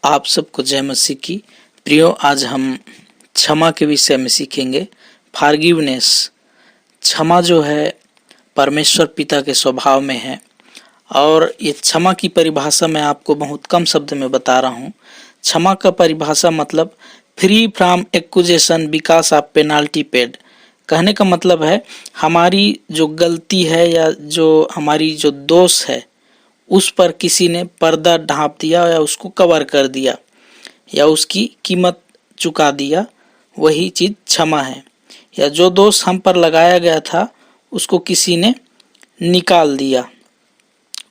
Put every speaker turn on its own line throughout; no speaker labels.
आप सबको जय मसीह की। प्रियो, आज हम क्षमा के विषय में सीखेंगे। फॉरगिवनेस। क्षमा जो है परमेश्वर पिता के स्वभाव में है और ये क्षमा की परिभाषा मैं आपको बहुत कम शब्द में बता रहा हूँ। क्षमा का परिभाषा मतलब free from accusation because of penalty paid. कहने का मतलब है हमारी जो गलती है या जो हमारी जो दोष है उस पर किसी ने पर्दा ढांप दिया या उसको कवर कर दिया या उसकी कीमत चुका दिया, वही चीज क्षमा है। या जो दोष हम पर लगाया गया था उसको किसी ने निकाल दिया।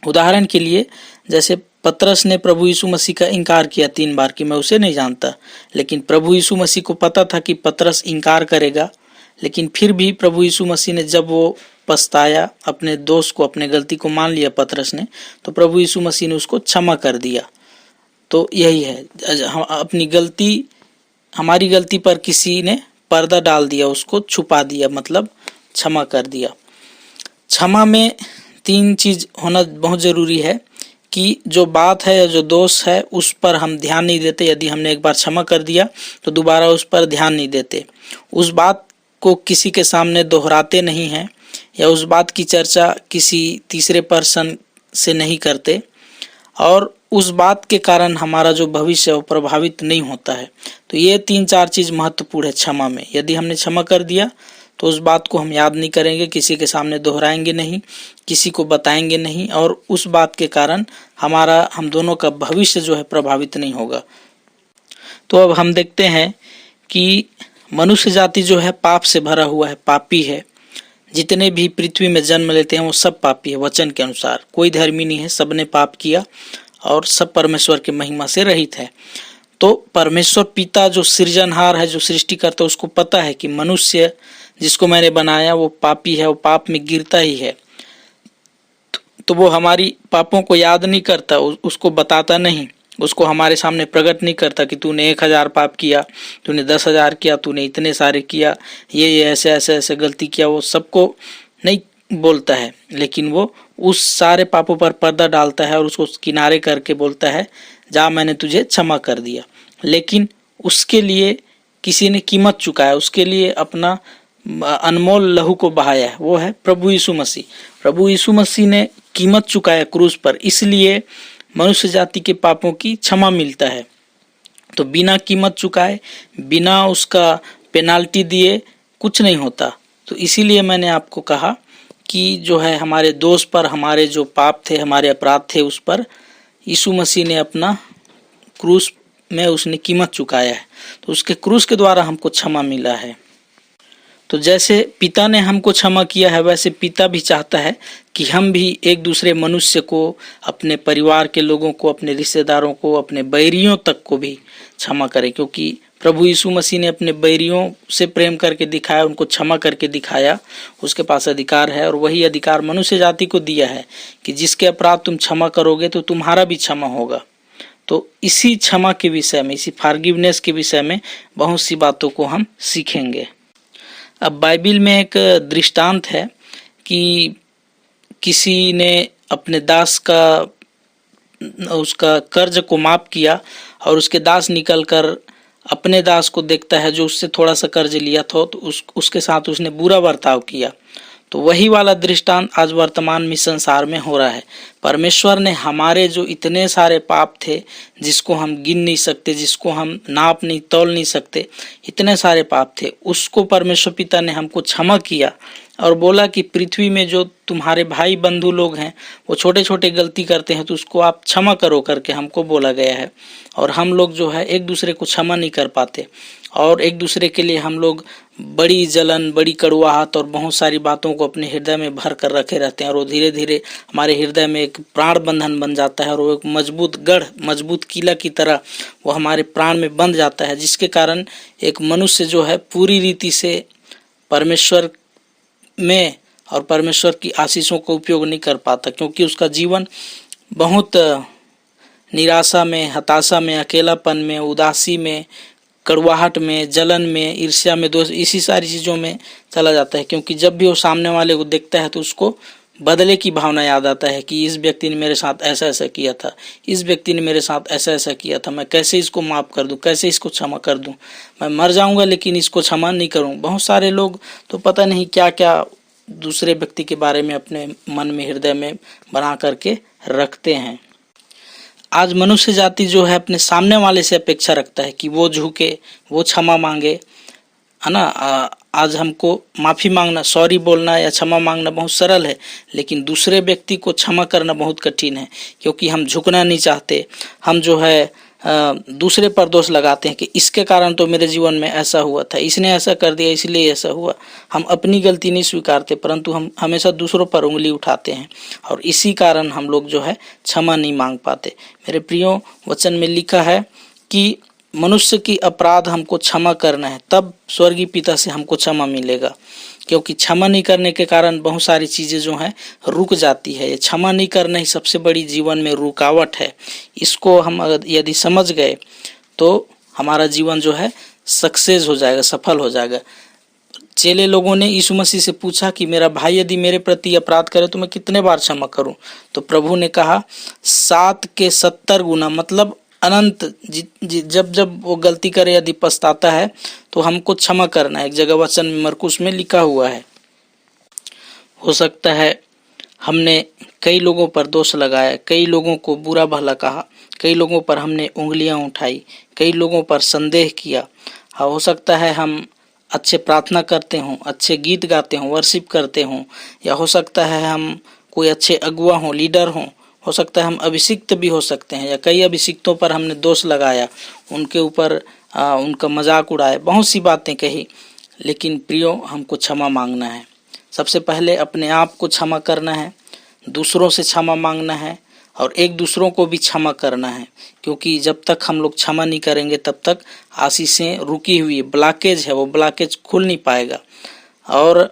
उदाहरण के लिए जैसे पतरस ने प्रभु यीशु मसीह का इनकार किया 3 बार कि मैं उसे नहीं जानता, लेकिन प्रभु यीशु मसीह को पता था कि पतरस इनकार करेगा, लेकिन फिर भी प्रभु यीशु मसीह ने जब वो पछताया, अपने दोष को, अपने गलती को मान लिया पतरस ने, तो प्रभु यीशु मसीह ने उसको क्षमा कर दिया। तो यही है, हम अपनी गलती, हमारी गलती पर किसी ने पर्दा डाल दिया, उसको छुपा दिया, मतलब क्षमा कर दिया। क्षमा में 3 चीज होना बहुत जरूरी है कि जो बात है या जो दोष है उस पर हम ध्यान नहीं देते। यदि हमने एक बार क्षमा कर दिया तो दोबारा उस पर ध्यान नहीं देते, उस बात को किसी के सामने दोहराते नहीं हैं या उस बात की चर्चा किसी तीसरे पर्सन से नहीं करते, और उस बात के कारण हमारा जो भविष्य है वो प्रभावित नहीं होता है। तो ये 3-4 चीज महत्वपूर्ण है क्षमा में। यदि हमने क्षमा कर दिया तो उस बात को हम याद नहीं करेंगे, किसी के सामने दोहराएंगे नहीं, किसी को बताएंगे नहीं, और उस बात के कारण हम दोनों का भविष्य जो है प्रभावित नहीं होगा। तो अब हम देखते हैं कि मनुष्य जाति जो है पाप से भरा हुआ है, पापी है। जितने भी पृथ्वी में जन्म लेते हैं वो सब पापी है। वचन के अनुसार कोई धर्मी नहीं है, सबने पाप किया और सब परमेश्वर के महिमा से रहित है। तो परमेश्वर पिता जो सृजनहार है, जो सृष्टि करता है, उसको पता है कि मनुष्य जिसको मैंने बनाया वो पापी है, वो पाप में गिरता ही है। तो वो हमारी पापों को याद नहीं करता, उसको बताता नहीं, उसको हमारे सामने प्रकट नहीं करता कि तूने 1000 पाप किया, तूने 10,000 किया, तूने इतने सारे किया, ये ऐसे ऐसे ऐसे गलती किया। वो सबको नहीं बोलता है, लेकिन वो उस सारे पापों पर पर्दा डालता है और उसको किनारे करके बोलता है जा, मैंने तुझे क्षमा कर दिया। लेकिन उसके लिए किसी ने कीमत चुकाया, उसके लिए अपना अनमोल लहू को बहाया है, वो है प्रभु यीशु मसीह। प्रभु यीशु मसीह ने कीमत चुकाया क्रूस पर, इसलिए मनुष्य जाति के पापों की क्षमा मिलता है। तो बिना कीमत चुकाए, बिना उसका पेनाल्टी दिए कुछ नहीं होता। तो इसीलिए मैंने आपको कहा कि जो है हमारे दोष पर, हमारे जो पाप थे, हमारे अपराध थे, उस पर यीशु मसीह ने अपना क्रूस में उसने कीमत चुकाया है। तो उसके क्रूस के द्वारा हमको क्षमा मिला है। तो जैसे पिता ने हमको क्षमा किया है, वैसे पिता भी चाहता है कि हम भी एक दूसरे मनुष्य को, अपने परिवार के लोगों को, अपने रिश्तेदारों को, अपने बैरियों तक को भी क्षमा करें, क्योंकि प्रभु यीशु मसीह ने अपने बैरियों से प्रेम करके दिखाया, उनको क्षमा करके दिखाया। उसके पास अधिकार है और वही अधिकार मनुष्य जाति को दिया है कि जिसके अपराध तुम क्षमा करोगे तो तुम्हारा भी क्षमा होगा। तो इसी क्षमा के विषय में, इसी फॉरगिवनेस के विषय में बहुत सी बातों को हम सीखेंगे। अब बाइबिल में एक दृष्टांत है कि किसी ने अपने दास का, उसका कर्ज को माफ किया और उसके दास निकलकर अपने दास को देखता है जो उससे थोड़ा सा कर्ज लिया था, तो उसके साथ उसने बुरा बर्ताव किया। तो वही वाला दृष्टांत आज वर्तमान में संसार में हो रहा है। परमेश्वर ने हमारे जो इतने सारे पाप थे, जिसको हम गिन नहीं सकते, जिसको हम नाप नहीं, तौल नहीं सकते, इतने सारे पाप थे, उसको परमेश्वर पिता ने हमको क्षमा किया और बोला कि पृथ्वी में जो तुम्हारे भाई बंधु लोग हैं वो छोटे छोटे गलती करते हैं, तो उसको आप क्षमा करो करके हमको बोला गया है। और हम लोग जो है एक दूसरे को क्षमा नहीं कर पाते और एक दूसरे के लिए हम लोग बड़ी जलन, बड़ी कड़वाहट और बहुत सारी बातों को अपने हृदय में भर कर रखे रहते हैं, और वो धीरे धीरे हमारे हृदय में एक प्राण बंधन बन जाता है और वो एक मजबूत गढ़, मजबूत किला की तरह वो हमारे प्राण में बंध जाता है, जिसके कारण एक मनुष्य जो है पूरी रीति से परमेश्वर में और परमेश्वर की आशीषों का उपयोग नहीं कर पाता, क्योंकि उसका जीवन बहुत निराशा में, हताशा में, अकेलापन में, उदासी में, कड़वाहट में, जलन में, ईर्ष्या में, दोष, इसी सारी चीज़ों में चला जाता है। क्योंकि जब भी वो सामने वाले को देखता है तो उसको बदले की भावना याद आता है कि इस व्यक्ति ने मेरे साथ ऐसा ऐसा किया था, इस व्यक्ति ने मेरे साथ ऐसा ऐसा किया था, मैं कैसे इसको माफ़ कर दूं, कैसे इसको क्षमा कर दूं, मैं मर जाऊंगा लेकिन इसको क्षमा नहीं करूं। बहुत सारे लोग तो पता नहीं क्या क्या दूसरे व्यक्ति के बारे में अपने मन में, हृदय में बना करके रखते हैं। आज मनुष्य जाति जो है अपने सामने वाले से अपेक्षा रखता है कि वो झुके, वो क्षमा मांगे, है ना। आज हमको माफ़ी मांगना, सॉरी बोलना या क्षमा मांगना बहुत सरल है, लेकिन दूसरे व्यक्ति को क्षमा करना बहुत कठिन है, क्योंकि हम झुकना नहीं चाहते। हम जो है दूसरे पर दोष लगाते हैं कि इसके कारण तो मेरे जीवन में ऐसा हुआ था, इसने ऐसा कर दिया इसलिए ऐसा हुआ। हम अपनी गलती नहीं स्वीकारते, परंतु हम हमेशा दूसरों पर उंगली उठाते हैं, और इसी कारण हम लोग जो है क्षमा नहीं मांग पाते। मेरे प्रियो, वचन में लिखा है कि मनुष्य की अपराध हमको क्षमा करना है, तब स्वर्गीय पिता से हमको क्षमा मिलेगा। क्योंकि क्षमा नहीं करने के कारण बहुत सारी चीज़ें जो हैं रुक जाती है। ये क्षमा नहीं करना ही सबसे बड़ी जीवन में रुकावट है। इसको हम यदि समझ गए तो हमारा जीवन जो है सक्सेस हो जाएगा, सफल हो जाएगा। चेले लोगों ने यीशु मसीह से पूछा कि मेरा भाई यदि मेरे प्रति अपराध करे तो मैं कितने बार क्षमा करूं? तो प्रभु ने कहा 7 के 70 गुना, मतलब अनंत। जब जब वो गलती करे यदि पछताता है तो हमको क्षमा करना है। एक जगह वचन में मरकुस में लिखा हुआ है। हो सकता है हमने कई लोगों पर दोष लगाया, कई लोगों को बुरा भला कहा, कई लोगों पर हमने उंगलियां उठाई, कई लोगों पर संदेह किया। हो सकता है हम अच्छे प्रार्थना करते हों, अच्छे गीत गाते हों, वर्शिप करते हों, या हो सकता है हम कोई अच्छे अगुआ हों, लीडर हों। हो सकता है हम अभिषिक्त भी हो सकते हैं, या कई अभिषिक्तों पर हमने दोष लगाया, उनके ऊपर उनका मजाक उड़ाया, बहुत सी बातें कही। लेकिन प्रियो, हमको क्षमा मांगना है। सबसे पहले अपने आप को क्षमा करना है, दूसरों से क्षमा मांगना है, और एक दूसरों को भी क्षमा करना है। क्योंकि जब तक हम लोग क्षमा नहीं करेंगे तब तक आशीषें रुकी हुई है, ब्लॉकेज है, वो ब्लॉकेज खुल नहीं पाएगा। और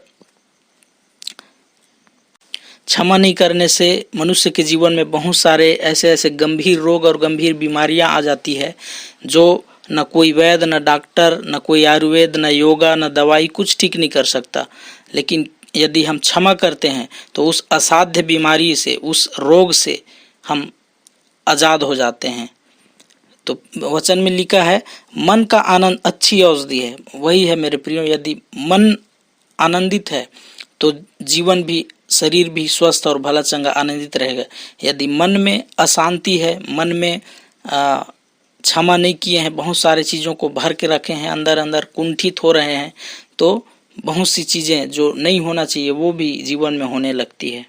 क्षमा नहीं करने से मनुष्य के जीवन में बहुत सारे ऐसे ऐसे गंभीर रोग और गंभीर बीमारियां आ जाती है, जो न कोई वैद्य, न डॉक्टर, न कोई आयुर्वेद, न योगा, न दवाई कुछ ठीक नहीं कर सकता। लेकिन यदि हम क्षमा करते हैं तो उस असाध्य बीमारी से, उस रोग से हम आज़ाद हो जाते हैं। तो वचन में लिखा है मन का आनंद अच्छी औषधि है। वही है मेरे प्रियो, यदि मन आनंदित है तो जीवन भी, शरीर भी स्वस्थ और भला चंगा आनंदित रहेगा। यदि मन में अशांति है, मन में क्षमा नहीं किए हैं, बहुत सारे चीज़ों को भर के रखे हैं, अंदर अंदर कुंठित हो रहे हैं, तो बहुत सी चीज़ें जो नहीं होना चाहिए वो भी जीवन में होने लगती है।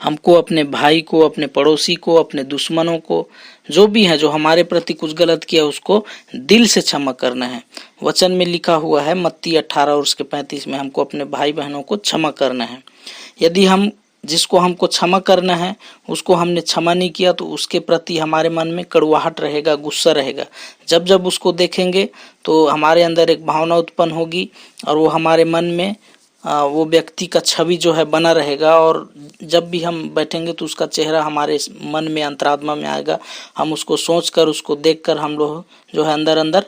हमको अपने भाई को, अपने पड़ोसी को, अपने दुश्मनों को, जो भी है जो हमारे प्रति कुछ गलत किया, उसको दिल से क्षमा करना है। वचन में लिखा हुआ है मत्ती 18 और उसके 35 में, हमको अपने भाई बहनों को क्षमा करना है। यदि हम जिसको हमको क्षमा करना है उसको हमने क्षमा नहीं किया तो उसके प्रति हमारे मन में कड़वाहट रहेगा, गुस्सा रहेगा। जब जब उसको देखेंगे तो हमारे अंदर एक भावना उत्पन्न होगी, और वो हमारे मन में वो व्यक्ति का छवि जो है बना रहेगा, और जब भी हम बैठेंगे तो उसका चेहरा हमारे मन में, अंतरात्मा में आएगा। हम उसको सोचकर, उसको देखकर हम लोग जो है अंदर अंदर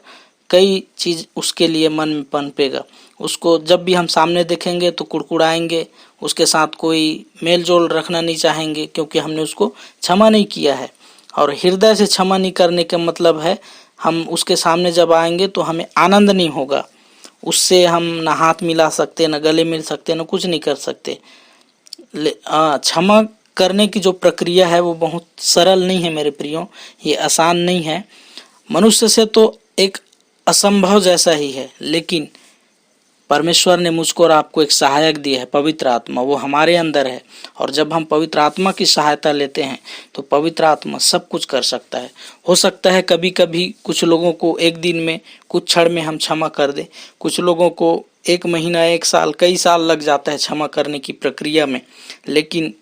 कई चीज़ उसके लिए मन में पनपेगा। उसको जब भी हम सामने देखेंगे तो कुड़कुड़ाएंगे, उसके साथ कोई मेल जोल रखना नहीं चाहेंगे, क्योंकि हमने उसको क्षमा नहीं किया है। और हृदय से क्षमा नहीं करने का मतलब है हम उसके सामने जब आएंगे तो हमें आनंद नहीं होगा, उससे हम ना हाथ मिला सकते, ना गले मिल सकते, ना कुछ नहीं कर सकते। क्षमा करने की जो प्रक्रिया है वो बहुत सरल नहीं है मेरे प्रियो, ये आसान नहीं है। मनुष्य से तो एक असंभव जैसा ही है, लेकिन परमेश्वर ने मुझको और आपको एक सहायक दिया है, पवित्र आत्मा, वो हमारे अंदर है। और जब हम पवित्र आत्मा की सहायता लेते हैं तो पवित्र आत्मा सब कुछ कर सकता है। हो सकता है कभी कभी कुछ लोगों को एक दिन में, कुछ क्षण में हम क्षमा कर दें, कुछ लोगों को 1 महीना, 1 साल, कई साल लग जाता है क्षमा करने की प्रक्रिया में। लेकिन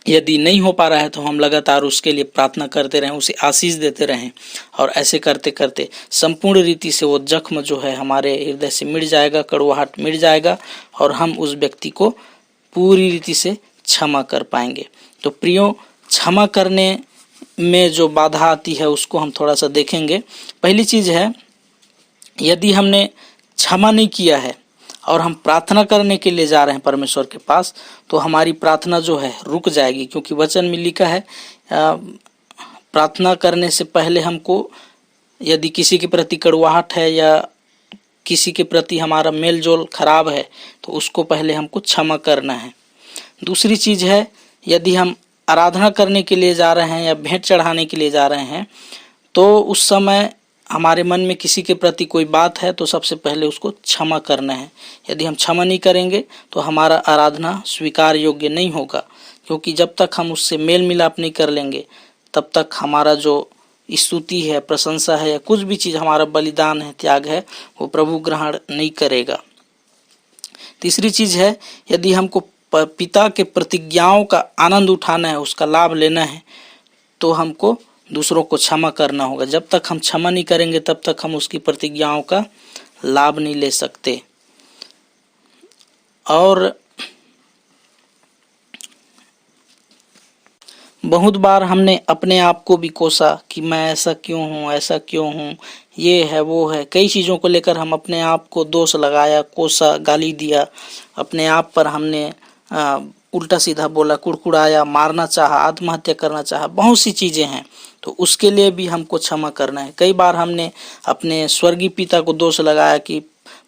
यदि नहीं हो पा रहा है तो हम लगातार उसके लिए प्रार्थना करते रहें, उसे आशीष देते रहें, और ऐसे करते करते संपूर्ण रीति से वो जख्म जो है हमारे हृदय से मिट जाएगा, कड़वाहट मिट जाएगा, और हम उस व्यक्ति को पूरी रीति से क्षमा कर पाएंगे। तो प्रियो, क्षमा करने में जो बाधा आती है उसको हम थोड़ा सा देखेंगे। पहली चीज़ है, यदि हमने क्षमा नहीं किया है और हम प्रार्थना करने के लिए जा रहे हैं परमेश्वर के पास, तो हमारी प्रार्थना जो है रुक जाएगी, क्योंकि वचन में लिखा है प्रार्थना करने से पहले हमको यदि किसी के प्रति कड़वाहट है या किसी के प्रति हमारा मेल जोल खराब है तो उसको पहले हमको क्षमा करना है। दूसरी चीज है, यदि हम आराधना करने के लिए जा रहे हैं या भेंट चढ़ाने के लिए जा रहे हैं तो उस समय हमारे मन में किसी के प्रति कोई बात है तो सबसे पहले उसको क्षमा करना है। यदि हम क्षमा नहीं करेंगे तो हमारा आराधना स्वीकार योग्य नहीं होगा, क्योंकि जब तक हम उससे मेल मिलाप नहीं कर लेंगे तब तक हमारा जो स्तुति है, प्रशंसा है या कुछ भी चीज़ हमारा बलिदान है, त्याग है, वो प्रभु ग्रहण नहीं करेगा। तीसरी चीज़ है, यदि हमको पिता के प्रतिज्ञाओं का आनंद उठाना है, उसका लाभ लेना है, तो हमको दूसरों को क्षमा करना होगा। जब तक हम क्षमा नहीं करेंगे तब तक हम उसकी प्रतिज्ञाओं का लाभ नहीं ले सकते। और बहुत बार हमने अपने आप को भी कोसा कि मैं ऐसा क्यों हूँ, ऐसा क्यों हूँ, ये है वो है, कई चीज़ों को लेकर हम अपने आप को दोष लगाया, कोसा, गाली दिया, अपने आप पर हमने उल्टा सीधा बोला, कुड़कुड़ाया, मारना चाहा, आत्महत्या करना चाहा, बहुत सी चीज़ें हैं। तो उसके लिए भी हमको क्षमा करना है। कई बार हमने अपने स्वर्गीय पिता को दोष लगाया कि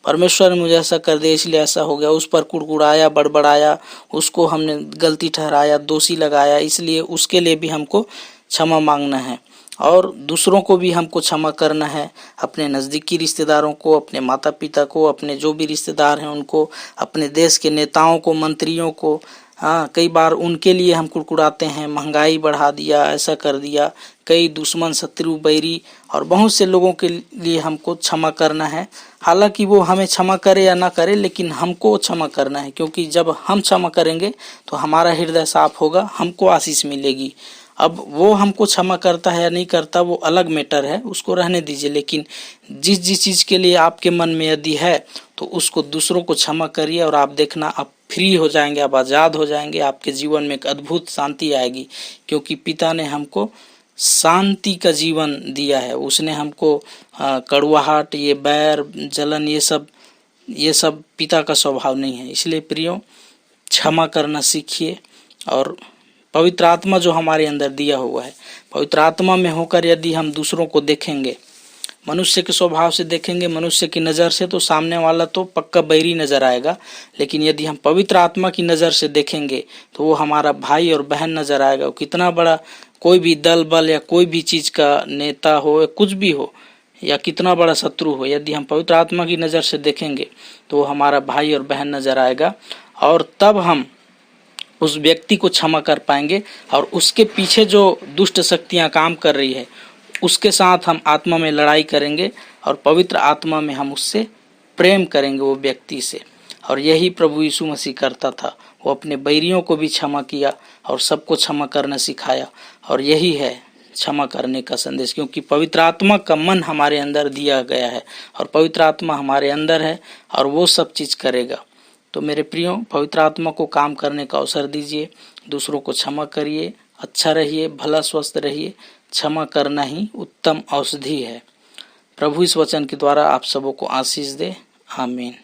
परमेश्वर ने मुझे ऐसा कर दिया इसलिए ऐसा हो गया, उस पर कुड़कुड़ाया, बड़बड़ाया, उसको हमने गलती ठहराया, दोषी लगाया, इसलिए उसके लिए भी हमको क्षमा मांगना है। और दूसरों को भी हमको क्षमा करना है, अपने नज़दीकी रिश्तेदारों को, अपने माता पिता को, अपने जो भी रिश्तेदार हैं उनको, अपने देश के नेताओं को, मंत्रियों को। हाँ, कई बार उनके लिए हम कुड़कुड़ाते हैं, महंगाई बढ़ा दिया, ऐसा कर दिया, कई दुश्मन, शत्रु, बैरी और बहुत से लोगों के लिए हमको क्षमा करना है। हालांकि वो हमें क्षमा करे या ना करे, लेकिन हमको क्षमा करना है, क्योंकि जब हम क्षमा करेंगे तो हमारा हृदय साफ होगा, हमको आशीष मिलेगी। अब वो हमको क्षमा करता है या नहीं करता वो अलग मैटर है, उसको रहने दीजिए, लेकिन जिस जिस चीज़ के लिए आपके मन में यदि है तो उसको दूसरों को क्षमा करिए और आप देखना आप फ्री हो जाएंगे, आप आज़ाद हो जाएंगे, आपके जीवन में एक अद्भुत शांति आएगी, क्योंकि पिता ने हमको शांति का जीवन दिया है। उसने हमको कड़वाहट, ये बैर, जलन, ये सब पिता का स्वभाव नहीं है। इसलिए प्रियो, क्षमा करना सीखिए और पवित्र आत्मा जो हमारे अंदर दिया हुआ है, पवित्र आत्मा में होकर यदि हम दूसरों को देखेंगे, मनुष्य के स्वभाव से देखेंगे, मनुष्य की नज़र से, तो सामने वाला तो पक्का बैरी नज़र आएगा, लेकिन यदि हम पवित्र आत्मा की नज़र से देखेंगे तो वो हमारा भाई और बहन नज़र आएगा। वो कितना बड़ा कोई भी दल बल या कोई भी चीज़ का नेता हो या कुछ भी हो या कितना बड़ा शत्रु हो, यदि हम पवित्र आत्मा की नज़र से देखेंगे तो वो हमारा भाई और बहन नज़र आएगा, और तब हम उस व्यक्ति को क्षमा कर पाएंगे और उसके पीछे जो दुष्ट शक्तियां काम कर रही है उसके साथ हम आत्मा में लड़ाई करेंगे और पवित्र आत्मा में हम उससे प्रेम करेंगे, वो व्यक्ति से। और यही प्रभु यीशु मसीह करता था, वो अपने बैरियों को भी क्षमा किया और सबको क्षमा करना सिखाया, और यही है क्षमा करने का संदेश, क्योंकि पवित्र आत्मा का मन हमारे अंदर दिया गया है और पवित्र आत्मा हमारे अंदर है और वो सब चीज़ करेगा। तो मेरे प्रियो, पवित्र आत्मा को काम करने का अवसर दीजिए, दूसरों को क्षमा करिए, अच्छा रहिए, भला स्वस्थ रहिए। क्षमा करना ही उत्तम औषधि है। प्रभु इस वचन के द्वारा आप सबों को आशीष दे। आमीन।